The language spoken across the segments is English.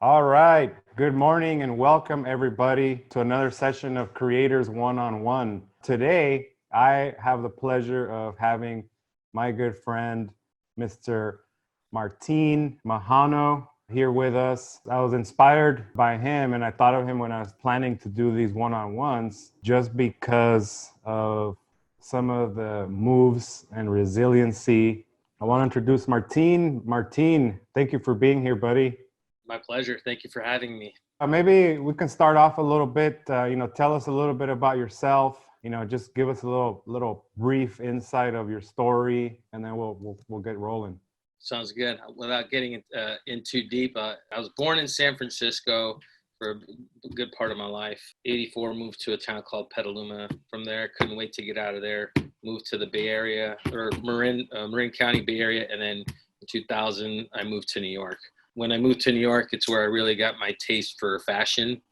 All right. Good morning and welcome everybody to another session of Creators One-on-One. Today, I have the pleasure of having my good friend, Mr. Martin Mahano, here with us. I was inspired by him and I thought of him when I was planning to do these one-on-ones just because of some of the moves and resiliency. I want to introduce Martin. Martin, thank you for being here, buddy. My pleasure. Thank you for having me. Maybe we can start off a little bit, tell us a little bit about yourself, just give us a little brief insight of your story, and then we'll get rolling. Sounds good. Without getting in too deep, I was born in San Francisco for a good part of my life. 84, moved to a town called Petaluma. From there, couldn't wait to get out of there. Moved to the Bay Area, or Marin County, Bay Area, and then in 2000, I moved to New York. When I moved to New York, it's where I really got my taste for fashion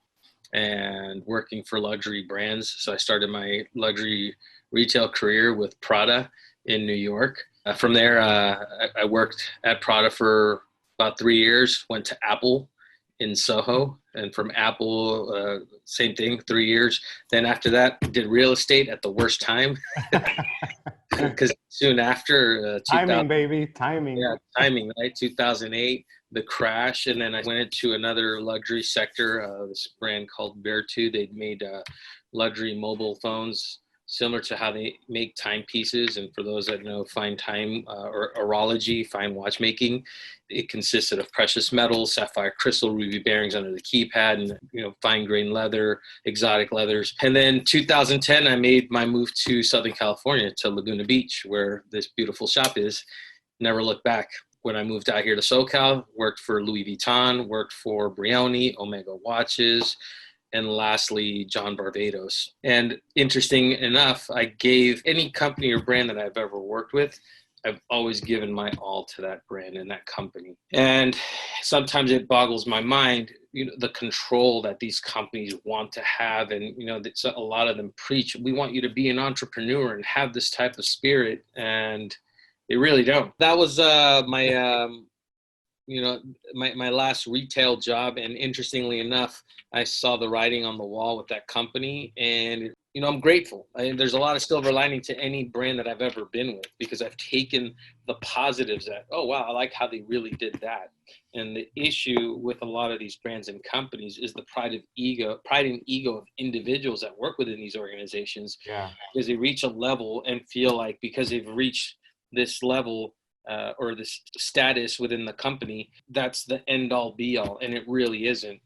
and working for luxury brands. So I started my luxury retail career with Prada in New York. From there, I worked at Prada for about 3 years, went to Apple in Soho. And from Apple, same thing, 3 years. Then after that, did real estate at the worst time. Because soon after, timing, baby, timing. Yeah, timing, right? 2008. The crash, and then I went into another luxury sector, this brand called Bear2. They'd made luxury mobile phones similar to how they make timepieces. And for those that know fine time or horology, fine watchmaking, it consisted of precious metals, sapphire crystal, ruby bearings under the keypad, and fine grain leather, exotic leathers. And then 2010, I made my move to Southern California, to Laguna Beach, where this beautiful shop is. Never looked back. When I moved out here to SoCal, worked for Louis Vuitton, worked for Brioni, Omega Watches, and lastly, John Barbados. And interesting enough, I gave any company or brand that I've ever worked with, I've always given my all to that brand and that company. And sometimes it boggles my mind, the control that these companies want to have. And, a lot of them preach, we want you to be an entrepreneur and have this type of spirit. And they really don't. That was my last retail job. And interestingly enough, I saw the writing on the wall with that company. And, I'm grateful. There's a lot of silver lining to any brand that I've ever been with, because I've taken the positives that, oh, wow, I like how they really did that. And the issue with a lot of these brands and companies is the pride and ego of individuals that work within these organizations. Yeah. Because they reach a level and feel like because they've reached this level or this status within the company, that's the end all be all. And it really isn't.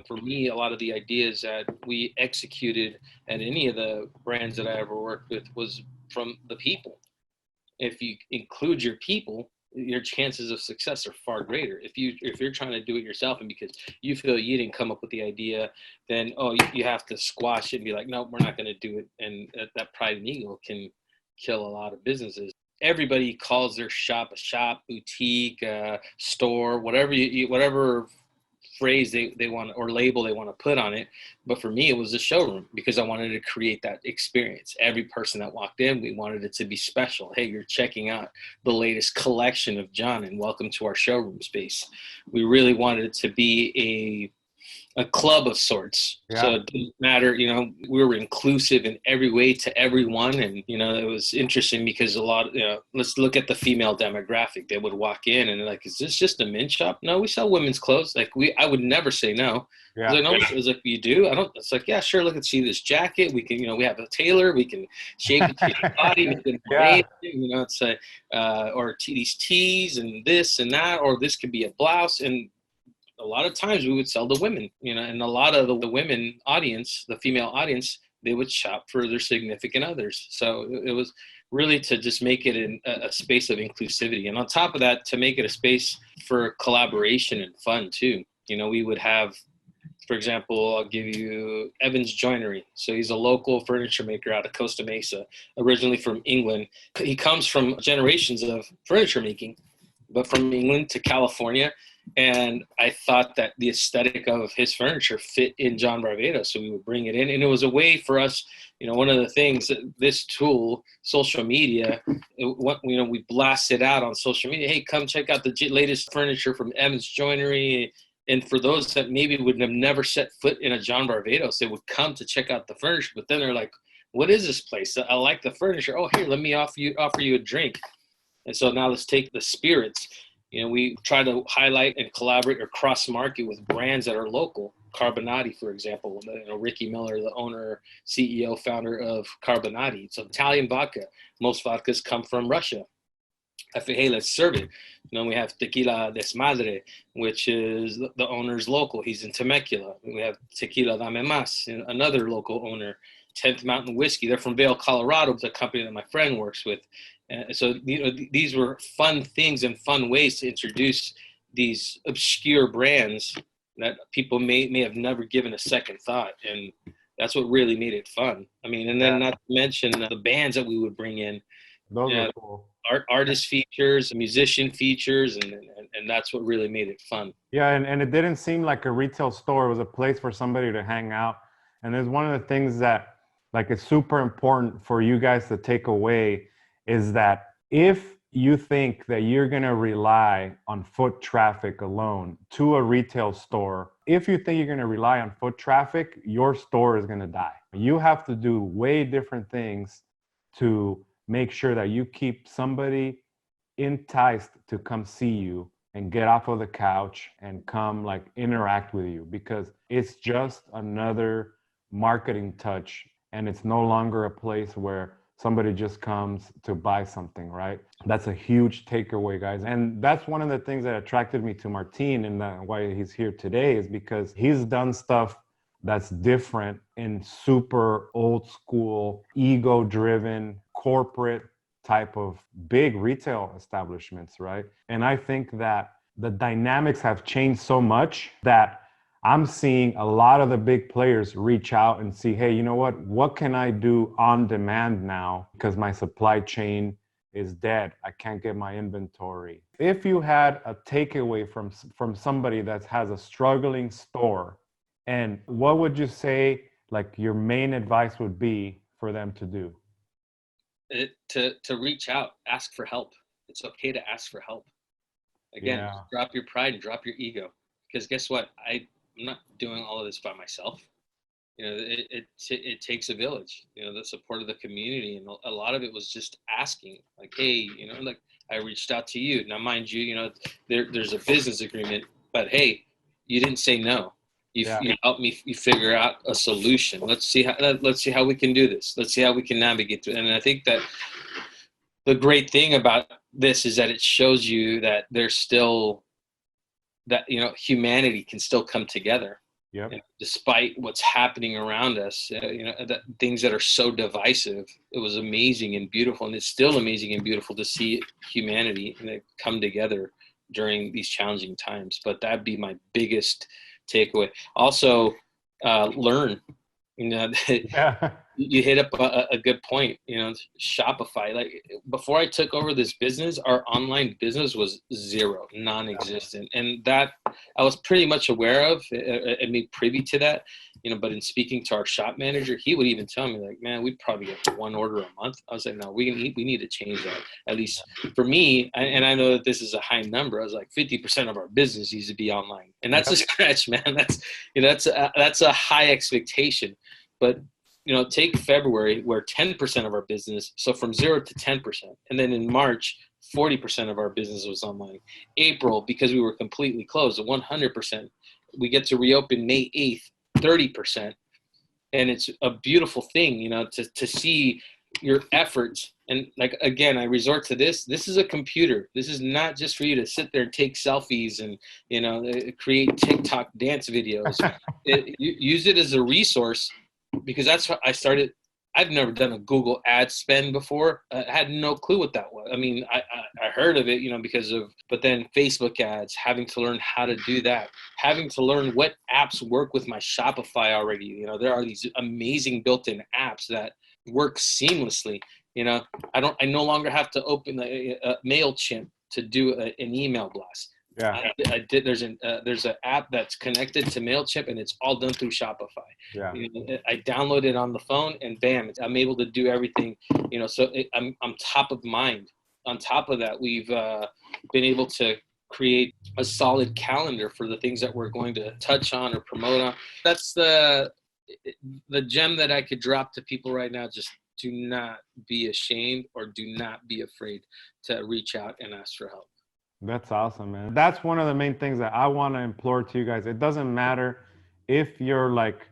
For me, a lot of the ideas that we executed at any of the brands that I ever worked with was from the people. If you include your people, your chances of success are far greater. If you're trying to do it yourself and because you feel you didn't come up with the idea, then you have to squash it and be like, no, we're not going to do it. And that pride and ego can kill a lot of businesses. Everybody calls their shop a shop, boutique, store, whatever phrase they want or label they want to put on it. But for me, it was a showroom because I wanted to create that experience. Every person that walked in, we wanted it to be special. Hey, you're checking out the latest collection of John and welcome to our showroom space. We really wanted it to be a club of sorts. Yeah. So it didn't matter, we were inclusive in every way to everyone. And, it was interesting because let's look at the female demographic. They would walk in and they're like, is this just a men's shop? No, we sell women's clothes. Like I would never say no. Yeah. I know it was like, you do? It's like, yeah, sure. Look and see this jacket. We can, we have a tailor. We can shape it to your body. Make it Yeah. it's or these tees and this and that, or this could be a blouse. And a lot of times we would sell to women, and a lot of the women audience, the female audience, they would shop for their significant others. So it was really to just make it a space of inclusivity. And on top of that, to make it a space for collaboration and fun too. We would have, for example, I'll give you Evans Joinery. So he's a local furniture maker out of Costa Mesa, originally from England. He comes from generations of furniture making, but from England to California. And I thought that the aesthetic of his furniture fit in John Barbados, so we would bring it in. And it was a way for us, one of the things that this tool, social media, we blast it out on social media. Hey, come check out the latest furniture from Evans Joinery. And for those that maybe would have never set foot in a John Barbados, they would come to check out the furniture, but then they're like, what is this place? I like the furniture. Oh, here, let me offer you a drink. And so now let's take the spirits. We try to highlight and collaborate or cross market with brands that are local. Carbonati, for example, Ricky Miller, the owner, CEO, founder of Carbonati. It's Italian vodka. Most vodkas come from Russia. I think, hey, let's serve it. We have Tequila Desmadre, which is the owner's local. He's in Temecula. We have Tequila Dame Mas, another local owner. 10th Mountain Whiskey. They're from Vail, Colorado. It's a company that my friend works with. So these were fun things and fun ways to introduce these obscure brands that people may have never given a second thought. And that's what really made it fun. I mean, and then not to mention the bands that we would bring in. Those are cool. Artist features, musician features, and that's what really made it fun. Yeah, and it didn't seem like a retail store. It was a place for somebody to hang out. And there's one of the things that it's super important for you guys to take away is that if you think that you're going to rely on foot traffic alone to a retail store, if you think you're going to rely on foot traffic, your store is going to die. You have to do way different things to make sure that you keep somebody enticed to come see you and get off of the couch and come interact with you, because it's just another marketing touch. And it's no longer a place where somebody just comes to buy something, right? That's a huge takeaway, guys. And that's one of the things that attracted me to Martin and why he's here today is because he's done stuff that's different in super old school, ego-driven, corporate type of big retail establishments, right? And I think that the dynamics have changed so much that I'm seeing a lot of the big players reach out and see, hey, you know what can I do on demand now because my supply chain is dead. I can't get my inventory. If you had a takeaway from somebody that has a struggling store, and what would you say your main advice would be for them to do? To reach out, ask for help. It's okay to ask for help. Again, drop your pride and drop your ego, because guess what? I'm not doing all of this by myself. It takes a village, the support of the community. And a lot of it was just asking, hey, I reached out to you. Now, mind you, there's a business agreement, but hey, you didn't say no. You helped me figure out a solution. Let's see how we can do this. Let's see how we can navigate through. And I think that the great thing about this is that it shows you that there's still that, humanity can still come together. Yep. Despite what's happening around us, that things that are so divisive, it was amazing and beautiful. And it's still amazing and beautiful to see humanity come together during these challenging times. But that'd be my biggest takeaway. Also, learn. You hit up a good point. Shopify. Before I took over this business, our online business was zero, non-existent, and that I was pretty much aware of and made privy to that. But in speaking to our shop manager, he would even tell me man, we'd probably get one order a month. I was like, no, we need to change that. At least for me, and I know that this is a high number. I was like 50% of our business needs to be online, and that's a stretch, man. That's a high expectation. But take February, where 10% of our business, so from 0 to 10%, and then in March, 40% of our business was online. April, because we were completely closed, 100%. We get to reopen May 8th, 30%, and it's a beautiful thing, to see your efforts. And again, I resort to this. This is a computer. This is not just for you to sit there and take selfies and create TikTok dance videos. Use it as a resource. Because that's how I started. I've never done a Google ad spend before. I had no clue what that was. I mean, I heard of it, but then Facebook ads, having to learn how to do that, having to learn what apps work with my Shopify already. There are these amazing built-in apps that work seamlessly. I no longer have to open a MailChimp to do an email blast. Yeah, I did. There's an app that's connected to MailChimp, and it's all done through Shopify. Yeah. I download it on the phone, and bam, I'm able to do everything. So I'm top of mind. On top of that, we've been able to create a solid calendar for the things that we're going to touch on or promote on. That's the gem that I could drop to people right now. Just do not be ashamed or do not be afraid to reach out and ask for help. That's awesome, man. That's one of the main things that I want to implore to you guys. It doesn't matter if you're like,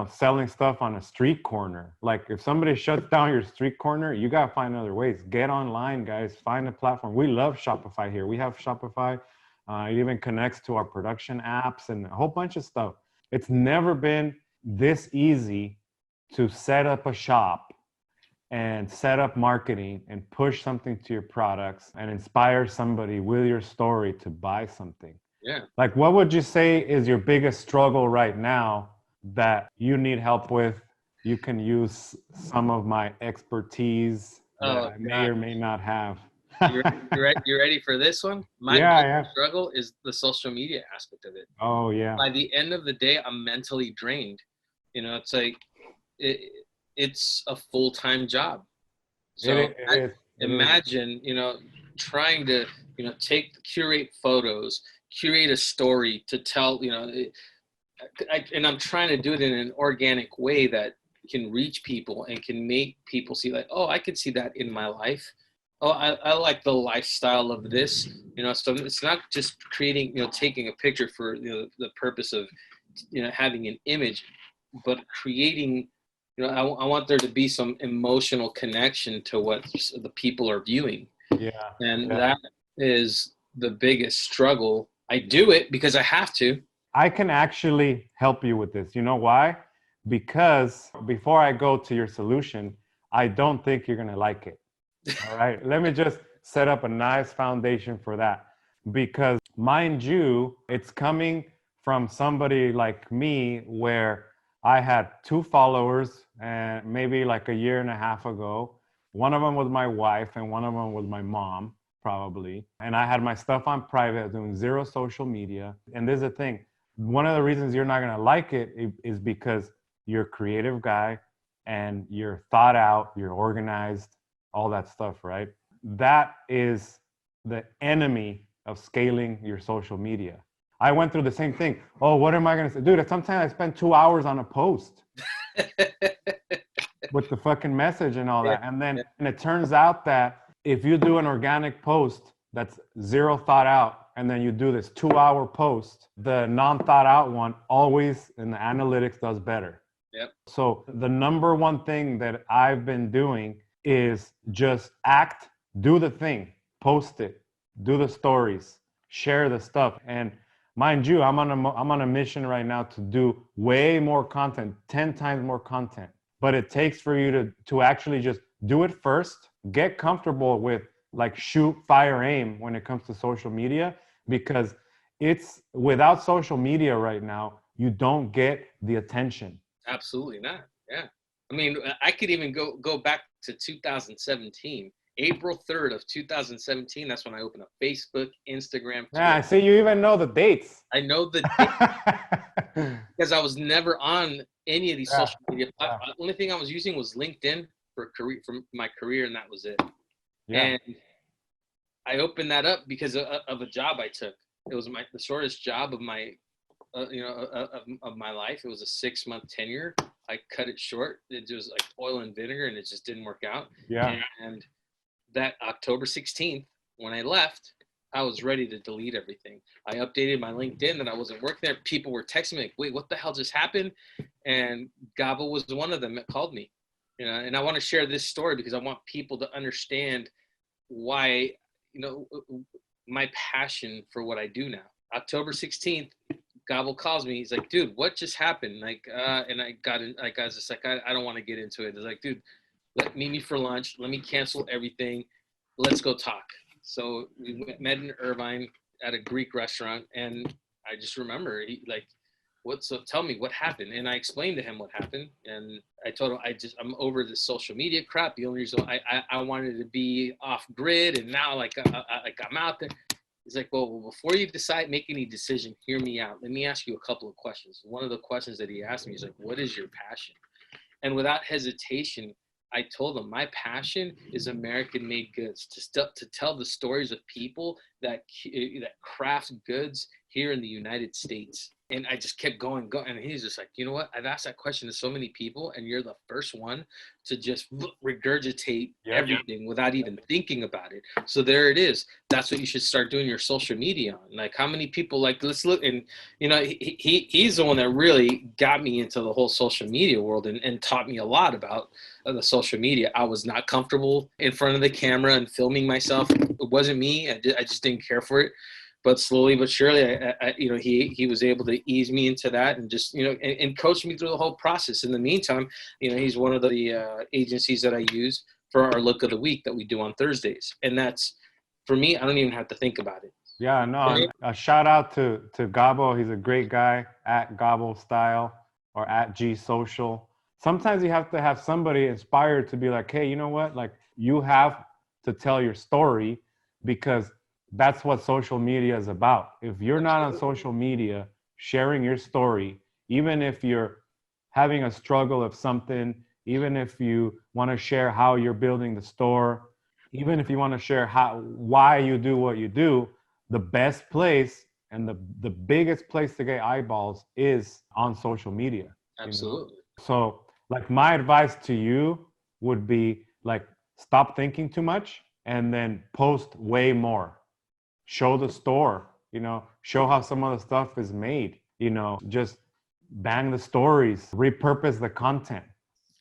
selling stuff on a street corner. Like if somebody shuts down your street corner, you got to find other ways. Get online, guys. Find a platform. We love Shopify here. We have Shopify. It even connects to our production apps and a whole bunch of stuff. It's never been this easy to set up a shop and set up marketing and push something to your products and inspire somebody with your story to buy something. Yeah. Like, what would you say is your biggest struggle right now that you need help with? You can use some of my expertise that I may or may not have. You ready for this one? My biggest struggle is the social media aspect of it. Oh, yeah. By the end of the day, I'm mentally drained. It's like, it's a full-time job. So imagine, trying to, curate photos, curate a story to tell, and I'm trying to do it in an organic way that can reach people and can make people see like, oh, I could see that in my life. Oh, I like the lifestyle of this, so it's not just creating, taking a picture for, the purpose of, having an image, but creating, I want there to be some emotional connection to what the people are viewing. Yeah. And that is the biggest struggle. I do it because I have to. I can actually help you with this. You know why? Because before I go to your solution, I don't think you're going to like it. All right. Let me just set up a nice foundation for that. Because mind you, it's coming from somebody like me where I had 2 followers and maybe like a year and a half ago. One of them was my wife and one of them was my mom, probably. And I had my stuff on private, doing 0 social media. And there's the thing. One of the reasons you're not going to like it is because you're a creative guy and you're thought out, you're organized, all that stuff, right? That is the enemy of scaling your social media. I went through the same thing. Oh, what am I going to say? Dude, sometimes I spend 2 hours on a post with the fucking message and all that. And then and it turns out that if you do an organic post that's 0 thought out, and then you do this 2-hour post, the non-thought out one always in the analytics does better. Yep. So the number one thing that I've been doing is just act, do the thing, post it, do the stories, share the stuff. And mind you, I'm on a mission right now to do way more content, 10 times more content. But it takes for you to actually just do it first, get comfortable with like shoot, fire, aim when it comes to social media, because it's without social media right now, you don't get the attention. Absolutely not. Yeah. I mean, I could even go back to 2017. April 3rd of 2017, that's when I opened up Facebook, Instagram. Yeah, I see you even know the dates. I know the dates because I was never on any of these social media platforms. The only thing I was using was LinkedIn for my career, and that was it. Yeah. And I opened that up because of a job I took. It was the shortest job of my, of my life. It was a 6-month tenure. I cut it short. It was like oil and vinegar, and it just didn't work out. Yeah. And that October 16th, when I left, I was ready to delete everything. I updated my LinkedIn that I wasn't working there. People were texting me like, wait, what the hell just happened? And Gabo was one of them that called me. And I want to share this story because I want people to understand why, my passion for what I do now. October 16th, Gabo calls me. He's like, dude, what just happened? Like, and I was just like, I don't want to get into it. It's like, dude, meet me for lunch. Let me cancel everything. Let's go talk. So we met in Irvine at a Greek restaurant, and I just remember tell me what happened. And I explained to him what happened, and I told him I'm over this social media crap. The only reason I wanted to be off grid, and now I'm out there. He's like, well, before you make any decision, hear me out. Let me ask you a couple of questions. One of the questions that he asked me is like, what is your passion? And without hesitation, I told them my passion is American-made goods, to tell the stories of people that craft goods here in the United States. And I just kept going. And he's just like, you know what? I've asked that question to so many people, and you're the first one to just regurgitate everything without even thinking about it. So there it is. That's what you should start doing your social media on. Like, how many people, like, let's look, and you know, he's the one that really got me into the whole social media world, and taught me a lot about the social media. I was not comfortable in front of the camera and filming myself. It wasn't me. I just didn't care for it. But slowly but surely, you know, he was able to ease me into that, and just, you know, and coach me through the whole process. In the meantime, you know, he's one of the agencies that I use for our look of the week that we do on Thursdays. And that's, for me, I don't even have to think about it. Yeah, no, a shout out to Gabo. He's a great guy, at Gabo Style or at G Social. Sometimes you have to have somebody inspired to be like, hey, you know what? Like, you have to tell your story, because that's what social media is about. If you're not on social media sharing your story, even if you're having a struggle of something, even if you want to share how you're building the store, even if you want to share why you do what you do, the best place and the biggest place to get eyeballs is on social media. Absolutely. You know? So, like, my advice to you would be, like, stop thinking too much and then post way more. Show the store, you know, show how some of the stuff is made, you know, just bang the stories, repurpose the content.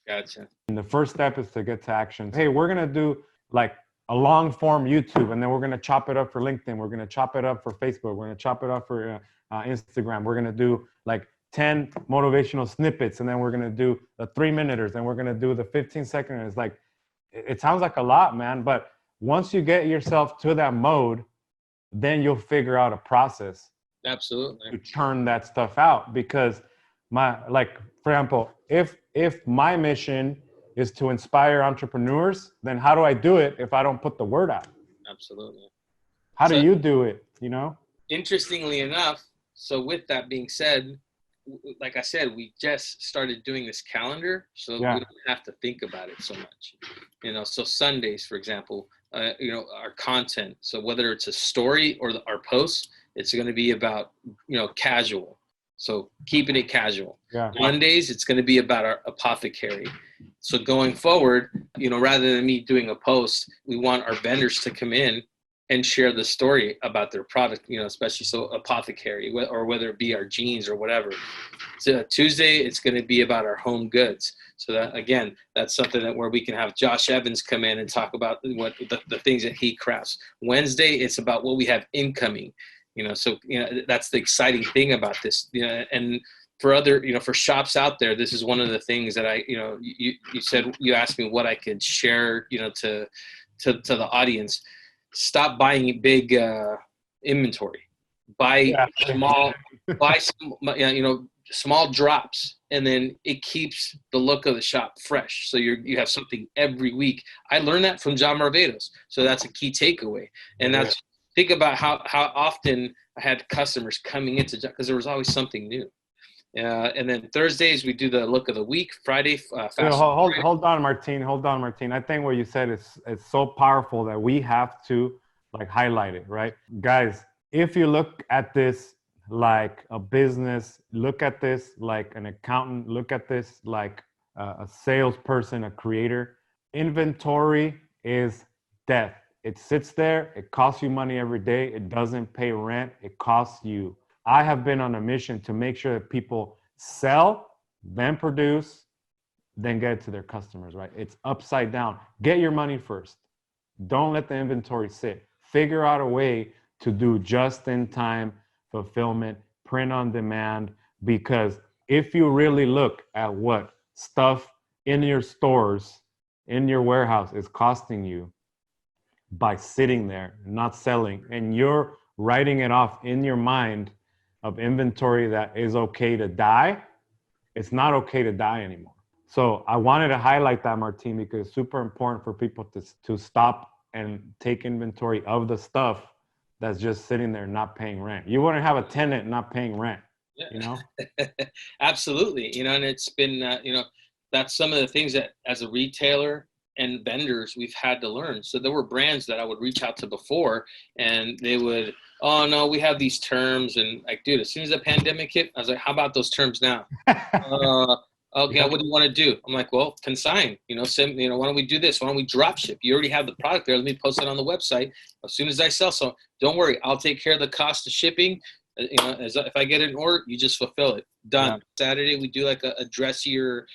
Gotcha. And the first step is to get to action. Hey, we're going to do like a long form YouTube, and then we're going to chop it up for LinkedIn. We're going to chop it up for Facebook. We're going to chop it up for Instagram. We're going to do like 10 motivational snippets, and then we're going to do the 3-minuters, and we're going to do the 15-seconders. Like, it sounds like a lot, man, but once you get yourself to that mode, then you'll figure out a process. Absolutely. To churn that stuff out. Because like, for example, if my mission is to inspire entrepreneurs, then how do I do it if I don't put the word out? Absolutely. How do you do it, you know? Interestingly enough, so with that being said, like I said, we just started doing this calendar, so we don't have to think about it so much. You know, so Sundays, for example, you know, our content. So whether it's a story or our posts, it's going to be about, you know, casual. So keeping it casual. Yeah. Mondays, it's going to be about our apothecary. So going forward, you know, rather than me doing a post, we want our vendors to come in and share the story about their product, you know, especially so apothecary, or whether it be our jeans or whatever. So Tuesday, it's going to be about our home goods. So that, again, that's something that where we can have Josh Evans come in and talk about what the things that he crafts. Wednesday, it's about what we have incoming, you know, so, you know, that's the exciting thing about this, you know, and for other, you know, for shops out there, this is one of the things that I, you know, you said, you asked me what I could share, you know, to the audience. Stop buying big inventory. Buy small, buy some, you know, small drops, and then it keeps the look of the shop fresh. So you have something every week. I learned that from John Marvados. So that's a key takeaway. And that's, think about how often I had customers coming into John, because there was always something new. And then Thursdays, we do the look of the week. Friday, hold on, Martin. Hold on, Martin. I think what you said is so powerful that we have to, like, highlight it, right? Guys, if you look at this like a business, look at this like an accountant, look at this like a salesperson, a creator, inventory is death. It sits there. It costs you money every day. It doesn't pay rent. It costs you. I have been on a mission to make sure that people sell, then produce, then get it to their customers, right? It's upside down. Get your money first. Don't let the inventory sit. Figure out a way to do just-in-time fulfillment, print on demand, because if you really look at what stuff in your stores, in your warehouse is costing you by sitting there, not selling, and you're writing it off in your mind of inventory that is okay to die, it's not okay to die anymore. So I wanted to highlight that, Martin, because it's super important for people to stop and take inventory of the stuff that's just sitting there not paying rent. You wouldn't have a tenant not paying rent, you know? Absolutely. You know, and it's been, you know, that's some of the things that as a retailer and vendors we've had to learn. So there were brands that I would reach out to before, and they would, oh no, we have these terms, and like, dude, as soon as the pandemic hit, I was like, how about those terms now? Okay, Yep. what do you want to do? I'm like, well, consign, send, why don't we do this? Why don't we drop ship? You already have the product there. Let me post it on the website. As soon as I sell, so don't worry, I'll take care of the cost of shipping. If I get an order, you just fulfill it. Done. Yeah. Saturday, we do like a dressier,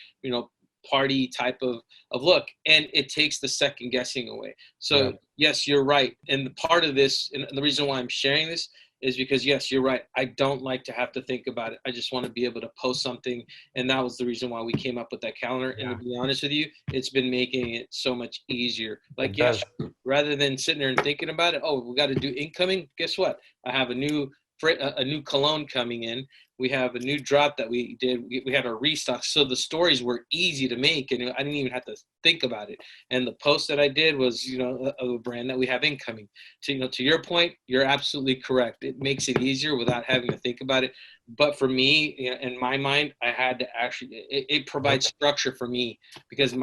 party type of look, and it takes the second guessing away. So yes, you're right. And part of this, and the reason why I'm sharing this is because, yes, you're right. I don't like to have to think about it. I just want to be able to post something. And that was the reason why we came up with that calendar. Yeah. And to be honest with you, it's been making it so much easier. Like, yes, rather than sitting there and thinking about it, oh, we got to do incoming. Guess what? I have a new cologne coming in. We have a new drop that we did. We had a restock. So the stories were easy to make, and I didn't even have to think about it. And the post that I did was, of a brand that we have incoming. To your point, you're absolutely correct. It makes it easier without having to think about it. But for me, in my mind, I had to actually, it provides structure for me, because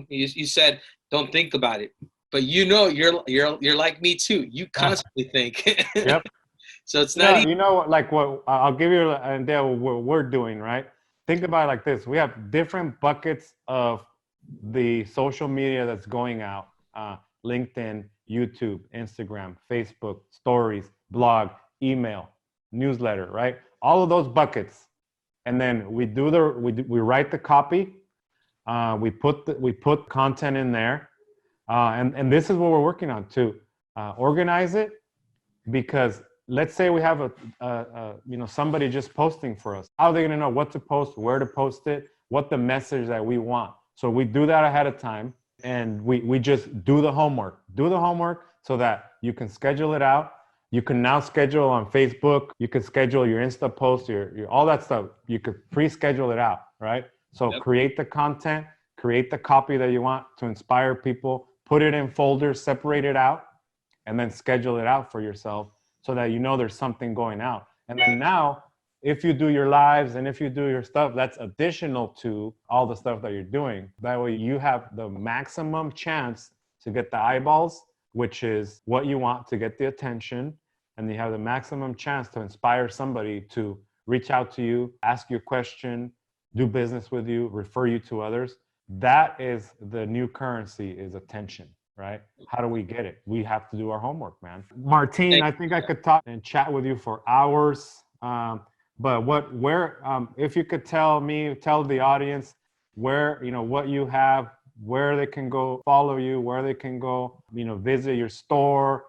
you said, don't think about it, but you're like me too. You constantly think. Yep. So it's not easy. Like what I'll give you an idea of what we're doing, right? Think about it like this. We have different buckets of the social media that's going out. LinkedIn, YouTube, Instagram, Facebook, stories, blog, email, newsletter, right? All of those buckets. And then we write the copy. We put content in there. And this is what we're working on too. Organize it, because let's say we have somebody just posting for us. How are they going to know what to post, where to post it, what the message that we want? So we do that ahead of time, and we just do the homework. Do the homework so that you can schedule it out. You can now schedule on Facebook. You can schedule your Insta post, your all that stuff. You could pre-schedule it out, right? So create the content, create the copy that you want to inspire people, put it in folders, separate it out, and then schedule it out for yourself, so that there's something going out. And then now, if you do your lives and if you do your stuff, that's additional to all the stuff that you're doing. That way you have the maximum chance to get the eyeballs, which is what you want to get the attention. And you have the maximum chance to inspire somebody to reach out to you, ask you a question, do business with you, refer you to others. That is the new currency, is attention. Right? How do we get it? We have to do our homework, man. Martin, I think I could talk and chat with you for hours. But if you could tell the audience where, what you have, where they can go follow you, where they can go, visit your store,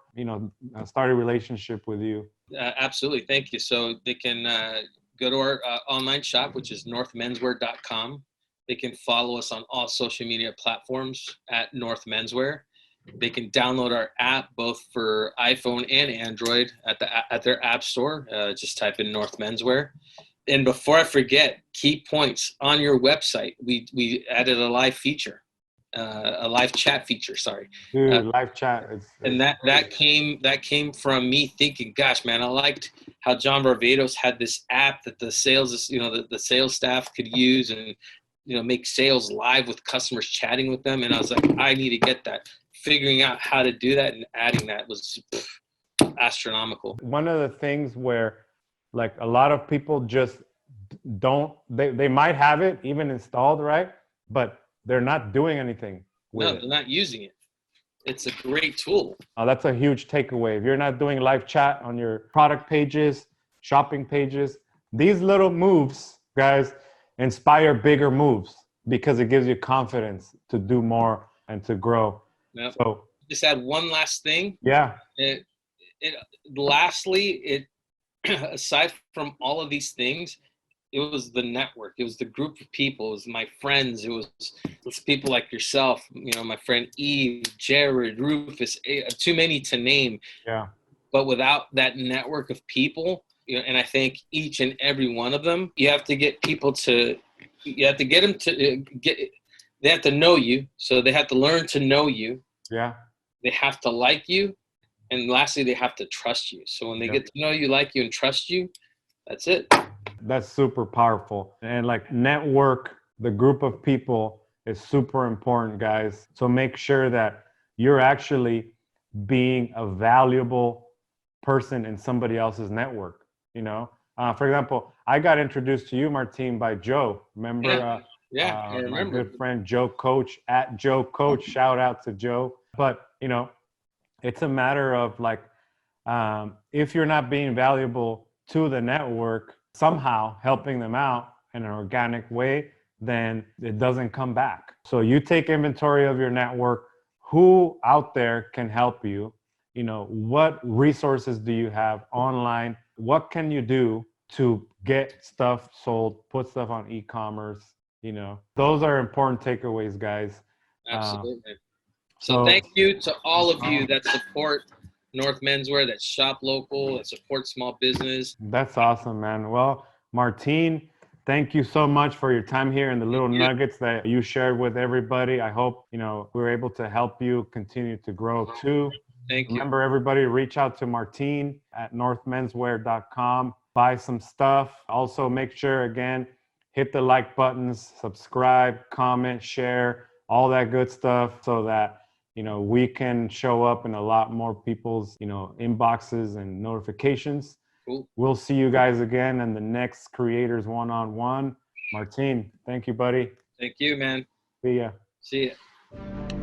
start a relationship with you. Absolutely. Thank you. So they can go to our online shop, which is northmenswear.com. They can follow us on all social media platforms at North Menswear. They can download our app both for iPhone and Android at their app store. Just type in North Menswear. And before I forget, key points on your website. We added a live feature, a live chat feature. Sorry, dude, live chat. And that came from me thinking, gosh, man, I liked how John Barbados had this app that the sales, the sales staff could use and make sales live with customers, chatting with them. And I was like, I need to get that. Figuring out how to do that and adding that was astronomical. One of the things where, like, a lot of people just they might have it even installed, right? But they're not doing anything with it. They're not using it. It's a great tool. That's a huge takeaway. If you're not doing live chat on your product pages, shopping pages, these little moves, guys, inspire bigger moves, because it gives you confidence to do more and to grow. Yep. So just add one last thing. Yeah. Lastly, aside from all of these things, it was the network. It was the group of people. It was my friends. It was people like yourself. My friend Eve, Jared, Rufus. Too many to name. Yeah. But without that network of people, and I think each and every one of them, you have to get people to. You have to get them to get. They have to know you, so they have to learn to know you. Yeah. They have to like you. And lastly, they have to trust you. So when they get to know you, like you, and trust you, that's it. That's super powerful. And like, network the group of people is super important, guys. So make sure that you're actually being a valuable person in somebody else's network. You know, for example, I got introduced to you, Martin, by Joe. Remember, Yeah, I my remember. good friend Joe Coach at Joe Coach. Shout out to Joe. But you know, it's a matter of like, if you're not being valuable to the network, somehow helping them out in an organic way, then it doesn't come back. So you take inventory of your network. Who out there can help you? You know, what resources do you have online? What can you do to get stuff sold, put stuff on e-commerce? You know, those are important takeaways, guys. Absolutely. So So thank you to all of you that support North Menswear, that shop local, that support small business. that's awesome, man. Well, Martine, thank you so much for your time here and the little nuggets that you shared with everybody. I hope, you know, we were able to help you continue to grow too. Thank you. Remember, everybody, reach out to Martine at northmenswear.com. Buy some stuff. Also, make sure, again, hit the like buttons, subscribe, comment, share, all that good stuff so that, you know, we can show up in a lot more people's, you know, inboxes and notifications. Cool. We'll see you guys again in the next Creators One-on-One. Martine, thank you, buddy. Thank you, man. See ya. See ya.